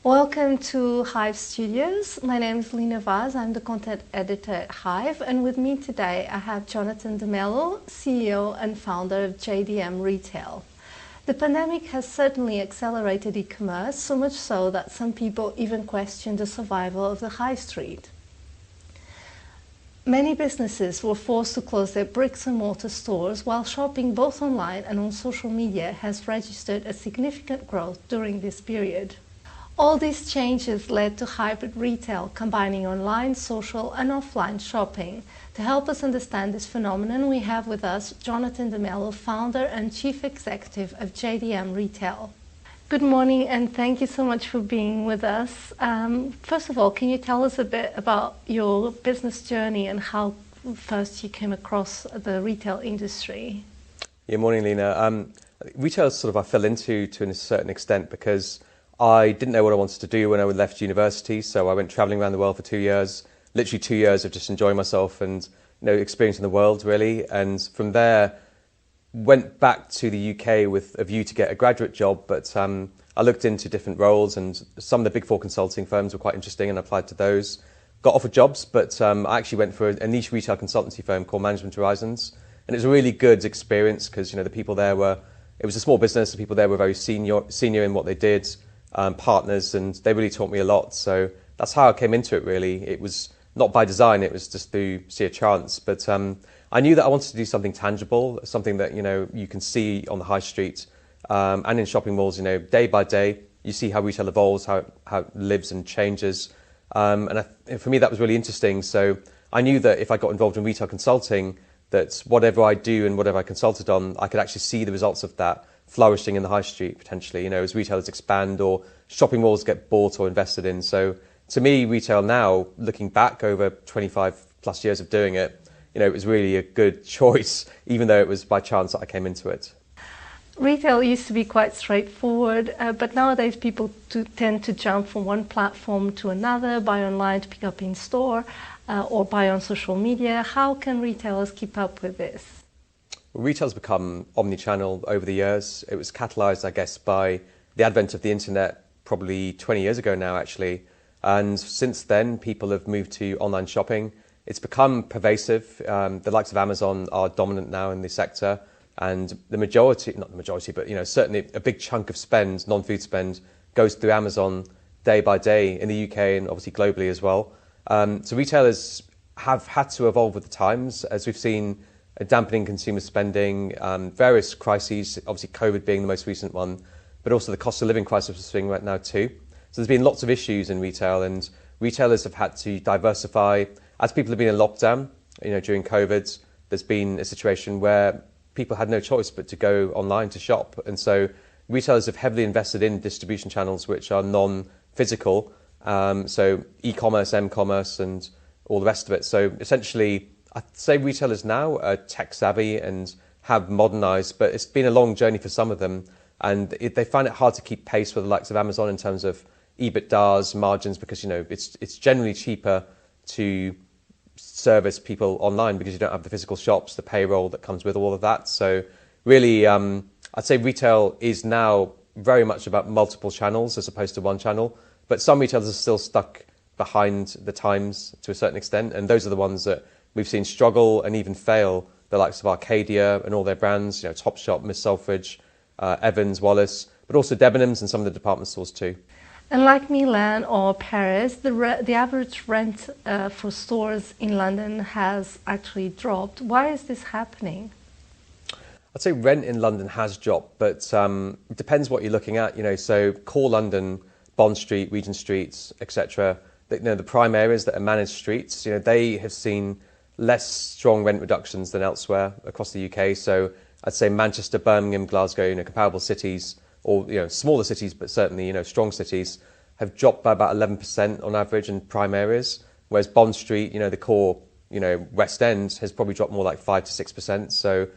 Welcome to Hive Studios. My name is Lina Vaz. I'm the content editor at Hive, and with me today I have Jonathan de Mello, CEO and founder of JDM Retail. The pandemic has certainly accelerated e-commerce, so much so that some people even question the survival of the high street. Many businesses were forced to close their bricks and mortar stores, while shopping both online and on social media has registered a significant growth during this period. All these changes led to hybrid retail, combining online, social and offline shopping. To help us understand this phenomenon, we have with us Jonathan de Mello, founder and chief executive of JDM Retail. Good morning and thank you so much for being with us. First of all, can you tell us a bit about your business journey and how first you came across the retail industry? Yeah, morning, Lina. Retail I fell into to a certain extent because I didn't know what I wanted to do when I left university, so I went travelling around the world for 2 years, literally 2 years of just enjoying myself and experiencing the world really. And from there, went back to the UK with a view to get a graduate job, but I looked into different roles and some of the big four consulting firms were quite interesting and applied to those. Got offered jobs, but I actually went for a niche retail consultancy firm called Management Horizons, and it was a really good experience because the people there it was a small business, the people there were very senior in what they did. Partners, and they really taught me a lot. So that's how I came into it really. It was not by design, it was just through sheer chance. But I knew that I wanted to do something tangible, something that you can see on the high street and in shopping malls. Day by day, you see how retail evolves, how it lives and changes. And for me, that was really interesting. So I knew that if I got involved in retail consulting, that whatever I do and whatever I consulted on, I could actually see the results of that flourishing in the high street potentially, as retailers expand or shopping malls get bought or invested in. So to me, retail now, looking back over 25 plus years of doing it, it was really a good choice, even though it was by chance that I came into it. Retail used to be quite straightforward, but nowadays people tend to jump from one platform to another, buy online to pick up in store, or buy on social media. How can retailers keep up with this? Retail's become omni-channel over the years. It was catalysed, I guess, by the advent of the internet probably 20 years ago now, actually. And since then, people have moved to online shopping. It's become pervasive. The likes of Amazon are dominant now in the sector. And the majority, not the majority, but certainly a big chunk of spend, non-food spend, goes through Amazon day by day in the UK and obviously globally as well. So retailers have had to evolve with the times, as we've seen a dampening consumer spending, various crises, obviously COVID being the most recent one, but also the cost of living crisis we're seeing right now too. So there's been lots of issues in retail, and retailers have had to diversify. As people have been in lockdown, during COVID, there's been a situation where people had no choice but to go online to shop. And so retailers have heavily invested in distribution channels which are non-physical, so e-commerce, m-commerce and all the rest of it. So essentially, I'd say retailers now are tech savvy and have modernised, but it's been a long journey for some of them, and they find it hard to keep pace with the likes of Amazon in terms of EBITDAs, margins, because it's generally cheaper to service people online because you don't have the physical shops, the payroll that comes with all of that. So really, I'd say retail is now very much about multiple channels as opposed to one channel, but some retailers are still stuck behind the times to a certain extent, and those are the ones that we've seen struggle and even fail, the likes of Arcadia and all their brands, Topshop, Miss Selfridge, Evans, Wallace, but also Debenhams and some of the department stores too. And like Milan or Paris, the average rent for stores in London has actually dropped. Why is this happening? I'd say rent in London has dropped, but it depends what you're looking at. So core London, Bond Street, Regent Street, etc., the prime areas that are managed streets, they have seen less strong rent reductions than elsewhere across the UK. So I'd say Manchester, Birmingham, Glasgow, comparable cities, or smaller cities, but certainly strong cities, have dropped by about 11% on average in prime areas. Whereas Bond Street, the core, West End, has probably dropped more like 5 to 6%. So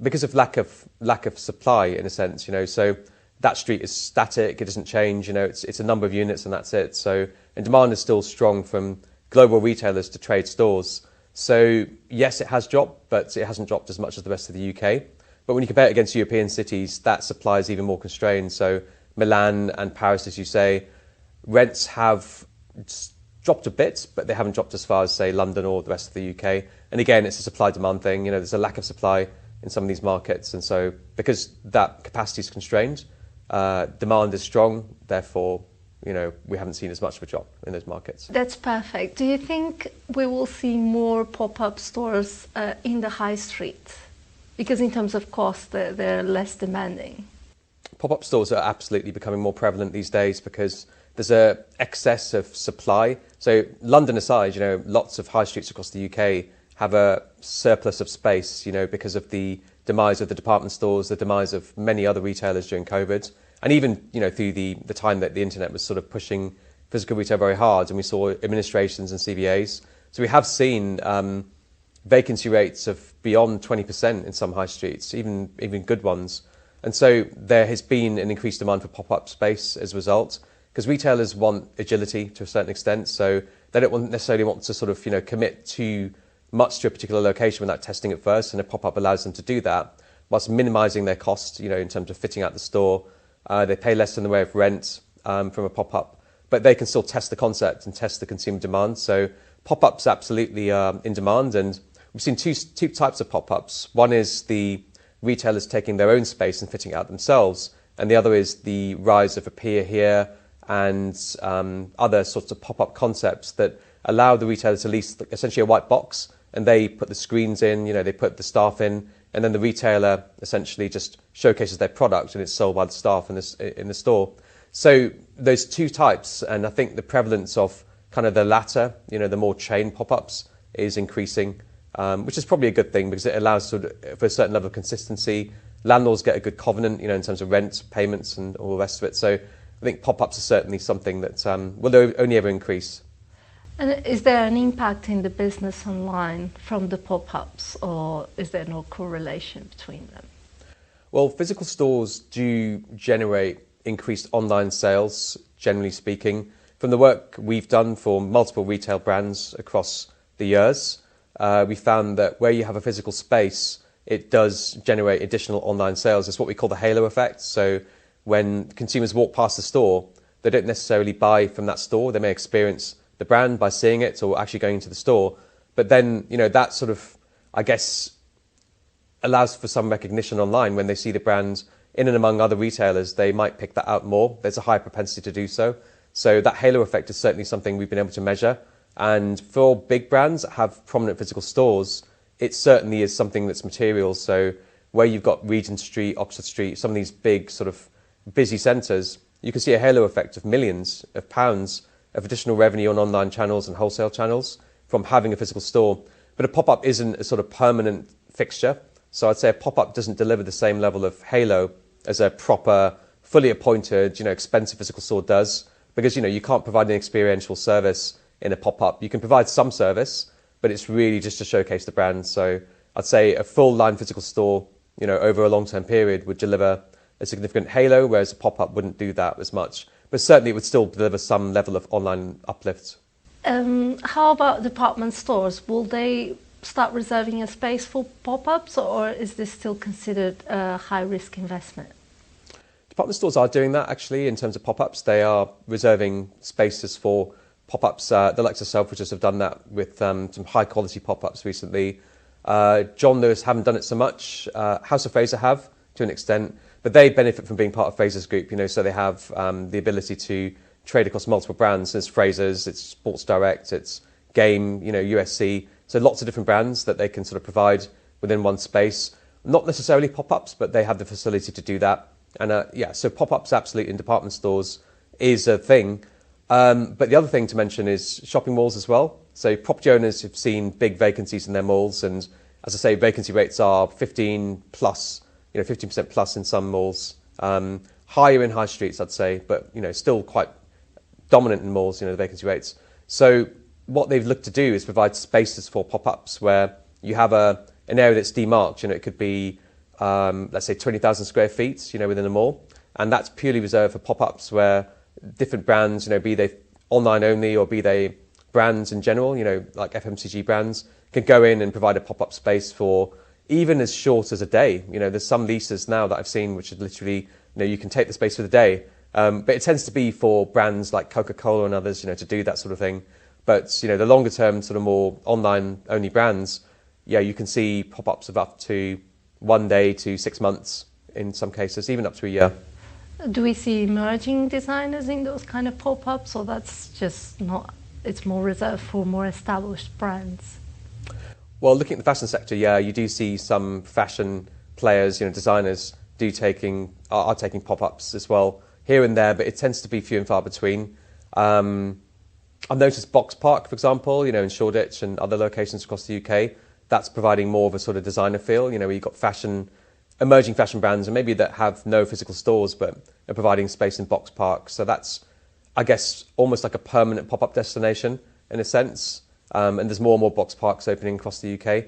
because of lack of supply in a sense, so that street is static, it doesn't change. It's a number of units and that's it. So and demand is still strong from global retailers to trade stores. So yes, it has dropped, but it hasn't dropped as much as the rest of the UK. But when you compare it against European cities, that supply is even more constrained. So Milan and Paris, as you say, rents have dropped a bit, but they haven't dropped as far as, say, London or the rest of the UK. And again, it's a supply-demand thing. There's a lack of supply in some of these markets. And so because that capacity is constrained, demand is strong, therefore, we haven't seen as much of a drop in those markets. That's perfect. Do you think we will see more pop-up stores in the high street? Because in terms of cost, they're less demanding. Pop-up stores are absolutely becoming more prevalent these days because there's an excess of supply. So London aside, lots of high streets across the UK have a surplus of space, because of the demise of the department stores, the demise of many other retailers during COVID, and even, through the time that the internet was sort of pushing physical retail very hard, and we saw administrations and CVAs. So we have seen vacancy rates of beyond 20% in some high streets, even good ones. And so there has been an increased demand for pop-up space as a result, because retailers want agility to a certain extent, so they don't necessarily want to sort of, commit too much to a particular location without testing it first, and a pop-up allows them to do that, whilst minimising their cost, in terms of fitting out the store. They pay less in the way of rent from a pop-up, but they can still test the concept and test the consumer demand. So pop-ups absolutely are in demand, and we've seen two types of pop-ups. One is the retailers taking their own space and fitting it out themselves, and the other is the rise of Appear Here and other sorts of pop-up concepts that allow the retailer to lease essentially a white box, and they put the screens in, they put the staff in, and then the retailer essentially just showcases their product and it's sold by the staff in the store. So those two types, and I think the prevalence of kind of the latter, the more chain pop-ups is increasing, which is probably a good thing because it allows for a certain level of consistency. Landlords get a good covenant, in terms of rent payments and all the rest of it. So I think pop-ups are certainly something that will only ever increase. And is there an impact in the business online from the pop-ups, or is there no correlation between them? Well, physical stores do generate increased online sales, generally speaking. From the work we've done for multiple retail brands across the years, we found that where you have a physical space, it does generate additional online sales. It's what we call the halo effect. So when consumers walk past the store, they don't necessarily buy from that store. They may experience the brand by seeing it or actually going into the store. But then, that sort of, I guess, allows for some recognition online. When they see the brand in and among other retailers, they might pick that out more. There's a high propensity to do so. So that halo effect is certainly something we've been able to measure. And for big brands that have prominent physical stores, it certainly is something that's material. So where you've got Regent Street, Oxford Street, some of these big sort of busy centres, you can see a halo effect of millions of pounds of additional revenue on online channels and wholesale channels from having a physical store. But a pop-up isn't a sort of permanent fixture. So I'd say a pop-up doesn't deliver the same level of halo as a proper, fully appointed, expensive physical store does. Because, you can't provide an experiential service in a pop-up. You can provide some service, but it's really just to showcase the brand. So I'd say a full line physical store, over a long-term period would deliver a significant halo, whereas a pop-up wouldn't do that as much. But certainly it would still deliver some level of online uplift. How about department stores? Will they start reserving a space for pop-ups, or is this still considered a high-risk investment? Department stores are doing that, actually, in terms of pop-ups. They are reserving spaces for pop-ups. The likes of Selfridges have done that with some high-quality pop-ups recently. John Lewis haven't done it so much. House of Fraser have, to an extent. But they benefit from being part of Fraser's group, so they have the ability to trade across multiple brands. There's Fraser's, it's Sports Direct, it's Game, USC. So lots of different brands that they can sort of provide within one space. Not necessarily pop-ups, but they have the facility to do that. And so pop-ups absolutely in department stores is a thing. But the other thing to mention is shopping malls as well. So property owners have seen big vacancies in their malls. And as I say, vacancy rates are 15% plus in some malls. Higher in high streets, I'd say, but, still quite dominant in malls, the vacancy rates. So what they've looked to do is provide spaces for pop-ups where you have an area that's demarked. It could be, let's say, 20,000 square feet, within a mall. And that's purely reserved for pop-ups where different brands, be they online only or be they brands in general, like FMCG brands, can go in and provide a pop-up space for even as short as a day. There's some leases now that I've seen which are literally, you can take the space for the day But it tends to be for brands like Coca-Cola and others, to do that sort of thing. But, the longer term, sort of more online only brands, yeah, you can see pop-ups of up to 1 day to 6 months in some cases, even up to a year. Do we see emerging designers in those kind of pop-ups, or that's just not, it's more reserved for more established brands? Well, looking at the fashion sector, yeah, you do see some fashion players, designers are taking pop-ups as well here and there, but it tends to be few and far between. I've noticed Box Park, for example, in Shoreditch and other locations across the UK, that's providing more of a sort of designer feel, where you've got emerging fashion brands and maybe that have no physical stores but are providing space in Box Park. So that's, I guess, almost like a permanent pop-up destination in a sense. And there's more and more Box Parks opening across the UK.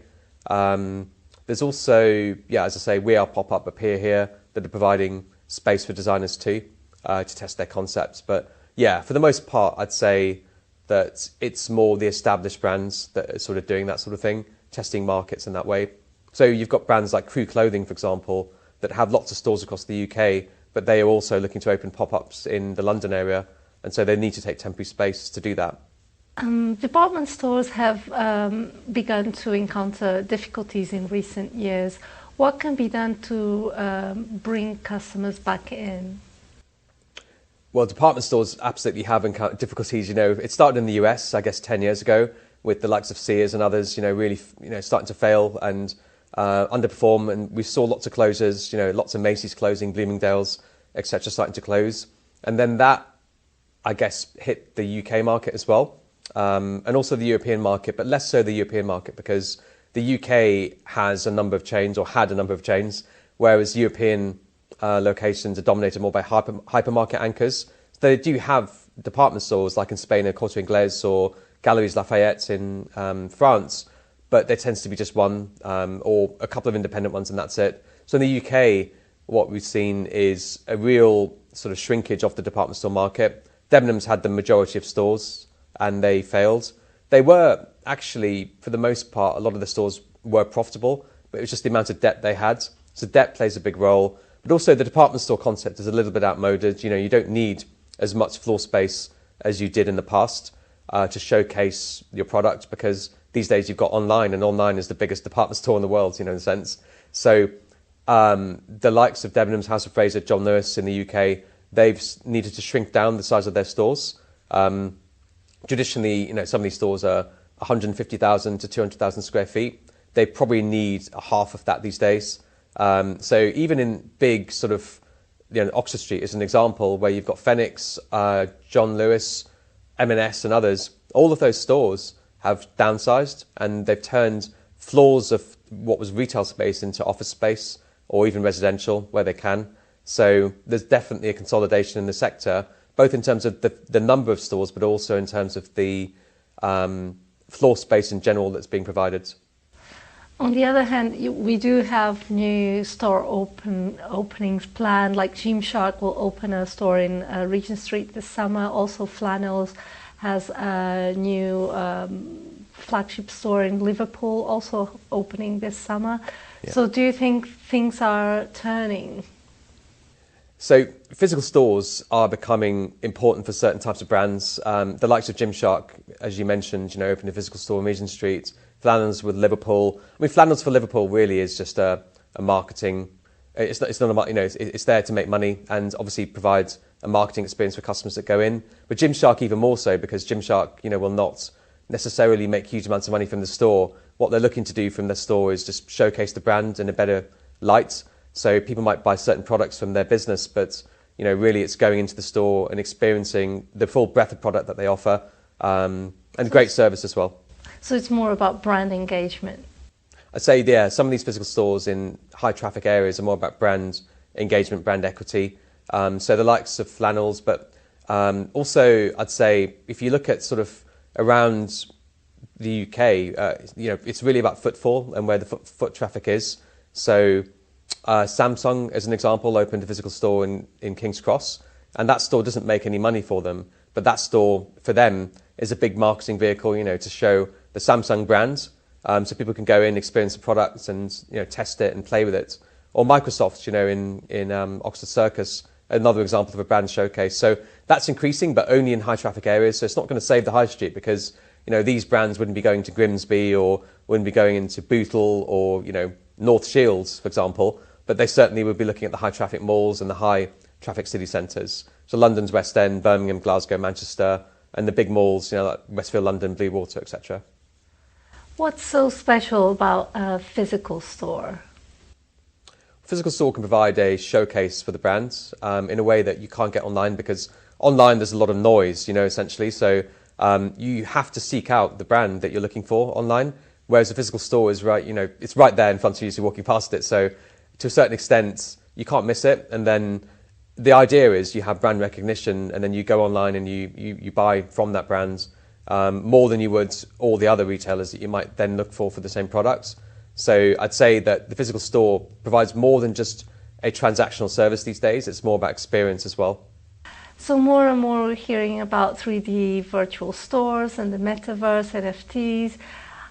There's also, yeah, as I say, We Are Pop-Up appear here that are providing space for designers too to test their concepts. But yeah, for the most part, I'd say that it's more the established brands that are sort of doing that sort of thing, testing markets in that way. So you've got brands like Crew Clothing, for example, that have lots of stores across the UK, but they are also looking to open pop-ups in the London area, and so they need to take temporary space to do that. Department stores have begun to encounter difficulties in recent years. What can be done to bring customers back in? Well, department stores absolutely have encountered difficulties. It started in the US, I guess, 10 years ago, with the likes of Sears and others, really, starting to fail and underperform. And we saw lots of closures, lots of Macy's closing, Bloomingdale's, etc., starting to close. And then that, I guess, hit the UK market as well, and also the European market, but less so the European market because the UK has a number of chains, or had a number of chains, whereas European locations are dominated more by hypermarket anchors. So they do have department stores like in Spain, Corte Inglés or Galeries Lafayette in France, but there tends to be just one or a couple of independent ones, and that's it. So in the UK, what we've seen is a real sort of shrinkage of the department store market. Debenhams had the majority of stores and they failed. They were actually, for the most part, a lot of the stores were profitable, but it was just the amount of debt they had. So debt plays a big role. But also the department store concept is a little bit outmoded. You don't need as much floor space as you did in the past to showcase your product, because these days you've got online, and online is the biggest department store in the world, in a sense. So the likes of Debenhams, House of Fraser, John Lewis in the UK, they've needed to shrink down the size of their stores. Traditionally, some of these stores are 150,000 to 200,000 square feet. They probably need a half of that these days. So even in big sort of, Oxford Street is an example where you've got Phoenix, John Lewis, M&S and others, all of those stores have downsized and they've turned floors of what was retail space into office space or even residential where they can. So there's definitely a consolidation in the sector, both in terms of the number of stores, but also in terms of the floor space in general that's being provided. On the other hand, we do have new store openings planned, like Gymshark will open a store in Regent Street this summer. Also Flannels has a new flagship store in Liverpool also opening this summer. Yeah. So do you think things are turning? So physical stores are becoming important for certain types of brands. The likes of Gymshark, as you mentioned, opened a physical store in Regent Street. Flannels with Liverpool. I mean, Flannels for Liverpool really is just a marketing. It's not it's there to make money and obviously provide a marketing experience for customers that go in. But Gymshark even more so, because Gymshark, will not necessarily make huge amounts of money from the store. What they're looking to do from the store is just showcase the brand in a better light. So people might buy certain products from their business, but really it's going into the store and experiencing the full breadth of product that they offer, and great service as well. So it's more about brand engagement. I'd say, yeah, some of these physical stores in high traffic areas are more about brand engagement, brand equity. So the likes of Flannels, but also I'd say if you look at sort of around the UK, it's really about footfall and where the foot traffic is. So Samsung, as an example, opened a physical store in King's Cross, and that store doesn't make any money for them, but that store for them is a big marketing vehicle, to show the Samsung brand, so people can go in, experience the products, and test it and play with it. Or Microsoft, in Oxford Circus, another example of a brand showcase. So that's increasing, but only in high traffic areas. So it's not going to save the high street because, these brands wouldn't be going to Grimsby or wouldn't be going into Bootle or, North Shields, for example, but they certainly would be looking at the high traffic malls and the high traffic city centres. So London's West End, Birmingham, Glasgow, Manchester, and the big malls, like Westfield London, Bluewater, etc. What's so special about a physical store? Physical store can provide a showcase for the brands in a way that you can't get online, because online there's a lot of noise, essentially. So you have to seek out the brand that you're looking for online, whereas a physical store is it's right there in front of you as you're walking past it. So to a certain extent, you can't miss it. And then the idea is you have brand recognition, and then you go online and you buy from that brand more than you would all the other retailers that you might then look for the same products. So I'd say that the physical store provides more than just a transactional service these days. It's more about experience as well. So more and more we're hearing about 3D virtual stores and the metaverse, NFTs.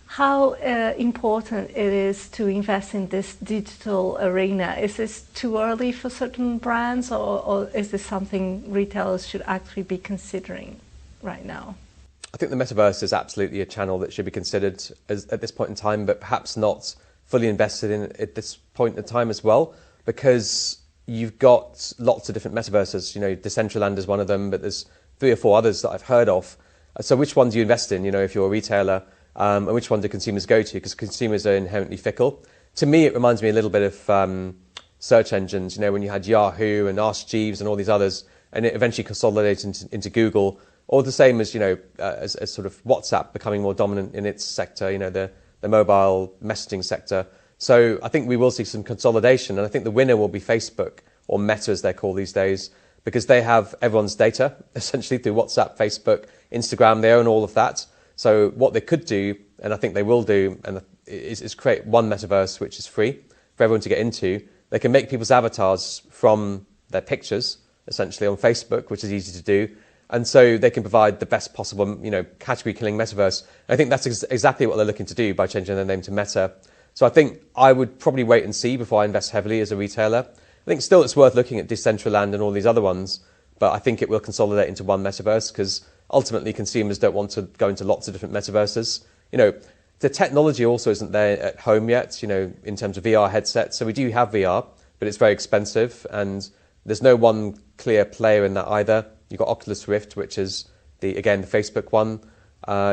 How important it is to invest in this digital arena? Is this too early for certain brands, or is this something retailers should actually be considering right now? I think the metaverse is absolutely a channel that should be considered at this point in time, but perhaps not fully invested in at this point in time as well, because you've got lots of different metaverses. Decentraland is one of them, but there's 3 or 4 others that I've heard of. So which one do you invest in, if you're a retailer, and which one do consumers go to? Because consumers are inherently fickle. To me, it reminds me a little bit of search engines, when you had Yahoo and Ask Jeeves and all these others, and it eventually consolidated into Google. Or the same as, as sort of WhatsApp becoming more dominant in its sector, the mobile messaging sector. So I think we will see some consolidation, and I think the winner will be Facebook, or Meta as they're called these days, because they have everyone's data, essentially, through WhatsApp, Facebook, Instagram. They own all of that. So what they could do, and I think they will do, is create one metaverse which is free for everyone to get into. They can make people's avatars from their pictures, essentially, on Facebook, which is easy to do. And so they can provide the best possible, category-killing metaverse. And I think that's exactly what they're looking to do by changing their name to Meta. So I think I would probably wait and see before I invest heavily as a retailer. I think still it's worth looking at Decentraland and all these other ones, but I think it will consolidate into one metaverse, because ultimately consumers don't want to go into lots of different metaverses. The technology also isn't there at home yet, in terms of VR headsets. So we do have VR, but it's very expensive, and there's no one clear player in that either. You've got Oculus Rift, which is the Facebook one.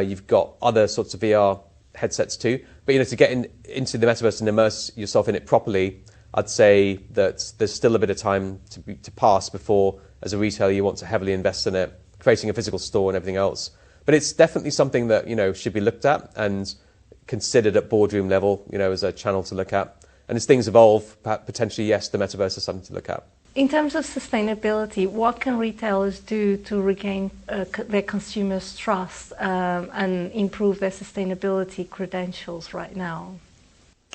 You've got other sorts of VR headsets too. But to get into the metaverse and immerse yourself in it properly, I'd say that there's still a bit of time to pass before, as a retailer, you want to heavily invest in it, creating a physical store and everything else. But it's definitely something that should be looked at and considered at boardroom level, as a channel to look at. And as things evolve, potentially, yes, the metaverse is something to look at. In terms of sustainability, what can retailers do to regain their consumers' trust and improve their sustainability credentials right now?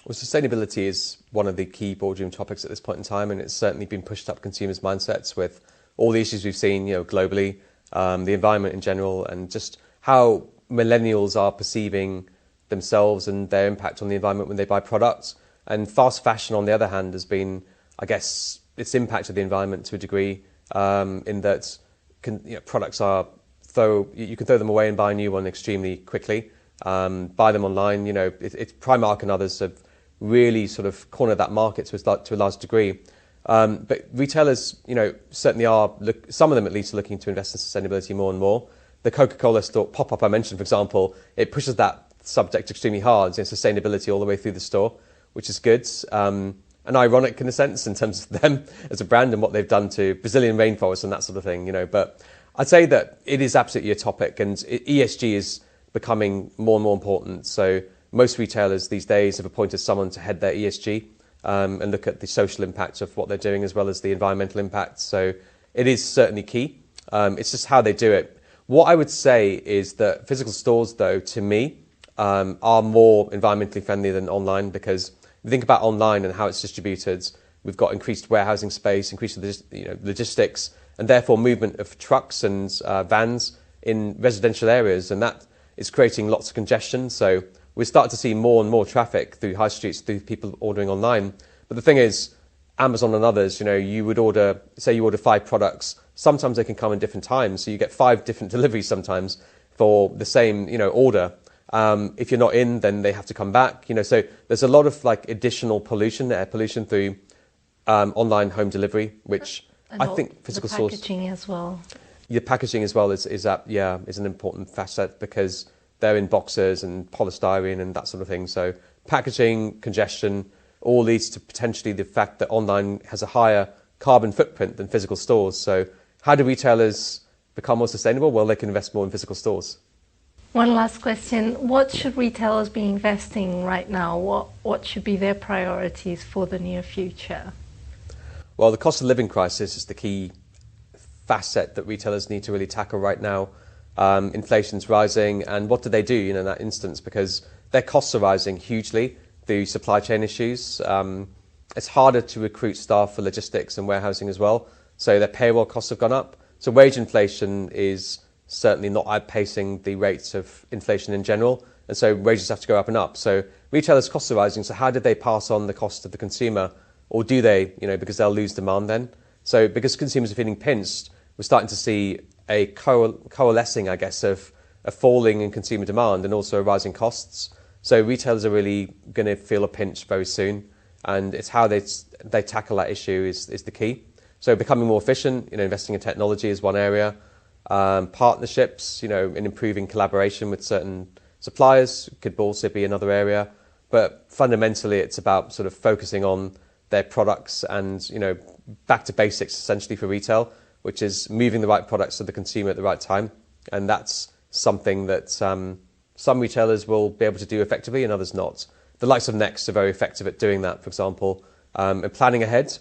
Well, sustainability is one of the key boardroom topics at this point in time, and it's certainly been pushed up consumers' mindsets with all the issues we've seen, globally, the environment in general, and just how millennials are perceiving themselves and their impact on the environment when they buy products. And fast fashion, on the other hand, has been, I guess, it's impacted the environment to a degree, in that products you can throw them away and buy a new one extremely quickly. Buy them online. It's Primark and others have really sort of cornered that market to a large degree. But retailers, certainly are, some of them at least, are looking to invest in sustainability more and more. The Coca-Cola store pop-up I mentioned, for example, it pushes that subject extremely hard, sustainability all the way through the store, which is good. And ironic in a sense, in terms of them as a brand and what they've done to Brazilian rainforests and that sort of thing, But I'd say that it is absolutely a topic, and ESG is becoming more and more important. So most retailers these days have appointed someone to head their ESG and look at the social impact of what they're doing as well as the environmental impact. So it is certainly key. It's just how they do it. What I would say is that physical stores, though, to me, are more environmentally friendly than online, because if you think about online and how it's distributed, we've got increased warehousing space, increased logistics, and therefore movement of trucks and vans in residential areas, and that is creating lots of congestion. So we're starting to see more and more traffic through high streets, through people ordering online. But the thing is, Amazon and others, you would order, say you order 5 products, sometimes they can come in different times, so you get 5 different deliveries sometimes for the same, order. If you're not in, then they have to come back, so there's a lot of additional pollution, air pollution through online home delivery, which and I think physical stores. Packaging as well. The packaging as well is an important facet because they're in boxes and polystyrene and that sort of thing. So packaging, congestion, all leads to potentially the fact that online has a higher carbon footprint than physical stores. So how do retailers become more sustainable? Well, they can invest more in physical stores. One last question. What should retailers be investing right now? What should be their priorities for the near future? Well, the cost of living crisis is the key facet that retailers need to really tackle right now. Inflation's rising, and what do they do in that instance? Because their costs are rising hugely through supply chain issues. It's harder to recruit staff for logistics and warehousing as well, so their payroll costs have gone up. So wage inflation is certainly not outpacing the rates of inflation in general, and so wages have to go up and up. So retailers' costs are rising, so how do they pass on the cost to the consumer? Or do they, because they'll lose demand then? So because consumers are feeling pinched, we're starting to see a coalescing, I guess, of a falling in consumer demand and also rising costs. So retailers are really going to feel a pinch very soon, and it's how they tackle that issue is the key. So becoming more efficient, investing in technology is one area. Partnerships, in improving collaboration with certain suppliers could also be another area. But fundamentally, it's about sort of focusing on their products and, back to basics essentially for retail, which is moving the right products to the consumer at the right time. And that's something that some retailers will be able to do effectively and others not. The likes of Next are very effective at doing that, for example, and planning ahead.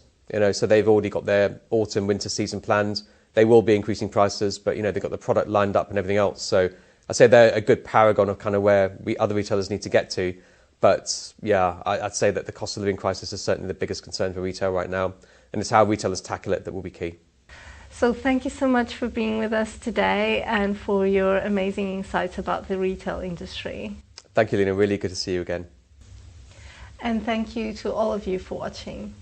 So they've already got their autumn, winter season planned. They will be increasing prices, but, they've got the product lined up and everything else. So I'd say they're a good paragon of kind of where other retailers need to get to. But yeah, I'd say that the cost of living crisis is certainly the biggest concern for retail right now. And it's how retailers tackle it that will be key. So thank you so much for being with us today and for your amazing insights about the retail industry. Thank you, Lina. Really good to see you again. And thank you to all of you for watching.